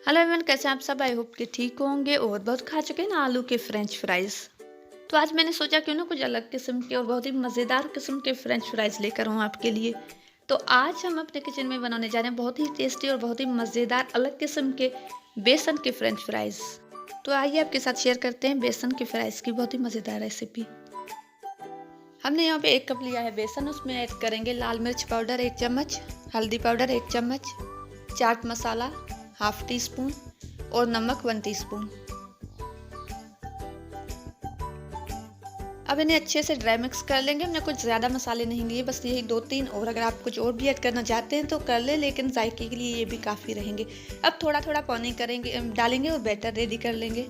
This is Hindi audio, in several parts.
हेलो एवरीवन, कैसे हैं आप सब। आई होप कि ठीक होंगे और बहुत खा चुके हैं ना आलू के फ्रेंच फ्राइज़। तो आज मैंने सोचा क्यों ना कुछ अलग किस्म के और बहुत ही मज़ेदार किस्म के फ्रेंच फ्राइज़ लेकर आऊँ आपके लिए। तो आज हम अपने किचन में बनाने जा रहे हैं बहुत ही टेस्टी और बहुत ही मज़ेदार अलग किस्म के बेसन के फ्रेंच फ्राइज़। तो आइए आपके साथ शेयर करते हैं बेसन के फ्राइज़ की बहुत ही मज़ेदार रेसिपी। हमने यहाँ पे 1 कप लिया है बेसन, उसमें ऐड करेंगे लाल मिर्च पाउडर 1 चम्मच, हल्दी पाउडर 1 चम्मच, chaat masala half tea spoon और नमक 1 टीस्पून। अब इन्हें अच्छे से ड्राई मिक्स कर लेंगे। हमने कुछ ज़्यादा मसाले नहीं लिए, बस यही 2-3, और अगर आप कुछ और भी ऐड करना चाहते हैं तो कर ले, लेकिन जायके के लिए ये भी काफ़ी रहेंगे। अब थोड़ा थोड़ा पानी डालेंगे और बैटर रेडी कर लेंगे।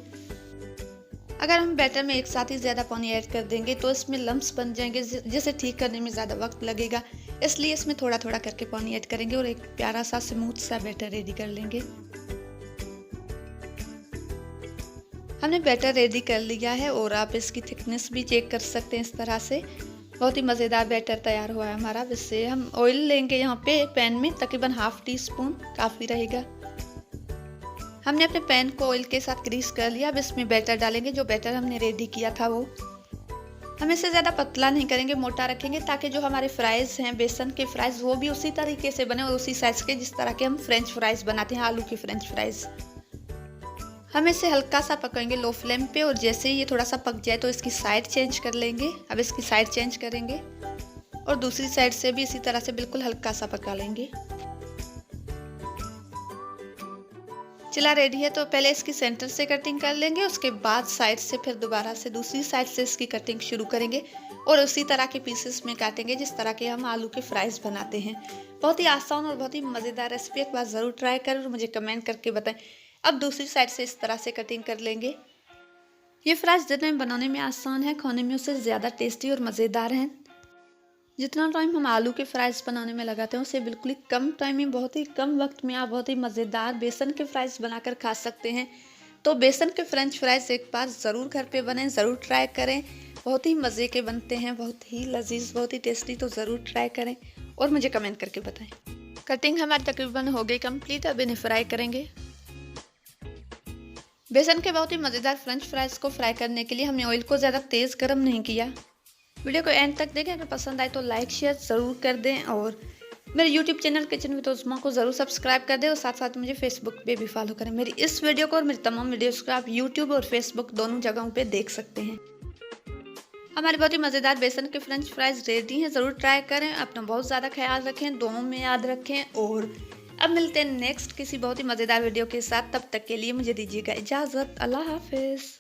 अगर हम बैटर में एक साथ ही ज़्यादा पानी ऐड कर देंगे तो इसमें लम्प्स बन जाएंगे, जिसे ठीक करने में ज़्यादा वक्त लगेगा। इसलिए इसमें थोड़ा थोड़ा करके पानी ऐड करेंगे और एक प्यारा सा स्मूथ सा बैटर रेडी कर लेंगे। हमने बैटर रेडी कर लिया है और आप इसकी थिकनेस भी चेक कर सकते हैं। इस तरह से बहुत ही मज़ेदार बैटर तैयार हुआ है हमारा। इससे हम ऑयल लेंगे यहाँ पे पैन में, तकरीबन हाफ टी स्पून काफ़ी रहेगा। हमने अपने पैन को ऑयल के साथ ग्रीस कर लिया। अब इसमें बैटर डालेंगे, जो बैटर हमने रेडी किया था वो। हम इसे ज़्यादा पतला नहीं करेंगे, मोटा रखेंगे, ताकि जो हमारे फ्राइज़ हैं बेसन के फ्राइज़ वो भी उसी तरीके से बने और उसी साइज़ के जिस तरह के हम फ्रेंच फ्राइज़ बनाते हैं, आलू की फ्रेंच फ्राइज़। हम इसे हल्का सा पकाएंगे लो फ्लेम पे, और जैसे ही ये थोड़ा सा पक जाए तो इसकी साइड चेंज कर लेंगे। अब इसकी साइड चेंज करेंगे और दूसरी साइड से भी इसी तरह से बिल्कुल हल्का सा पका लेंगे। चिला रेडी है तो पहले इसकी सेंटर से कटिंग कर लेंगे, उसके बाद साइड से, फिर दोबारा से दूसरी साइड से इसकी कटिंग शुरू करेंगे और उसी तरह के पीसेस में काटेंगे जिस तरह के हम आलू के फ्राइज़ बनाते हैं। बहुत ही आसान और बहुत ही मज़ेदार रेसिपी, एक बार ज़रूर ट्राई करें और मुझे कमेंट करके बताएं। अब दूसरी साइड से इस तरह से कटिंग कर लेंगे। ये फ्राइज़ जितने बनाने में आसान है, खाने में उससे ज़्यादा टेस्टी और मज़ेदार हैं। जितना टाइम हम आलू के फ्राइज़ बनाने में लगाते हैं उससे बिल्कुल ही कम टाइम में, बहुत ही कम वक्त में आप बहुत ही मज़ेदार बेसन के फ्राइज़ बनाकर खा सकते हैं। तो बेसन के फ्रेंच फ्राइज़ एक बार ज़रूर घर पे बनाएं, ज़रूर ट्राई करें। बहुत ही मज़े के बनते हैं, बहुत ही लजीज, बहुत ही टेस्टी। तो ज़रूर ट्राई करें और मुझे कमेंट करके बताएं। कटिंग हमारी तकरीबन हो गई कंप्लीट। अब इन्हें फ्राई करेंगे। बेसन के बहुत ही मज़ेदार फ्रेंच फ्राइज़ को फ्राई करने के लिए हमने ऑयल को ज़्यादा तेज़ गर्म नहीं किया। वीडियो को एंड तक देखें। अगर पसंद आए तो लाइक शेयर ज़रूर कर दें और मेरे यूट्यूब चैनल किचन विद उस्मा को ज़रूर सब्सक्राइब कर दें और साथ साथ मुझे फेसबुक पे भी फॉलो करें। मेरी इस वीडियो को और मेरी तमाम वीडियोस को आप यूट्यूब और फेसबुक दोनों जगहों पे देख सकते हैं। हमारे बहुत ही मज़ेदार बेसन के फ्रेंच फ्राइज़ रेडी हैं, ज़रूर ट्राई करें। अपना बहुत ज़्यादा ख्याल रखें, दोनों में याद रखें। और अब मिलते हैं नेक्स्ट किसी बहुत ही मज़ेदार वीडियो के साथ। तब तक के लिए मुझे दीजिएगा इजाज़त। अल्लाह हाफिज़।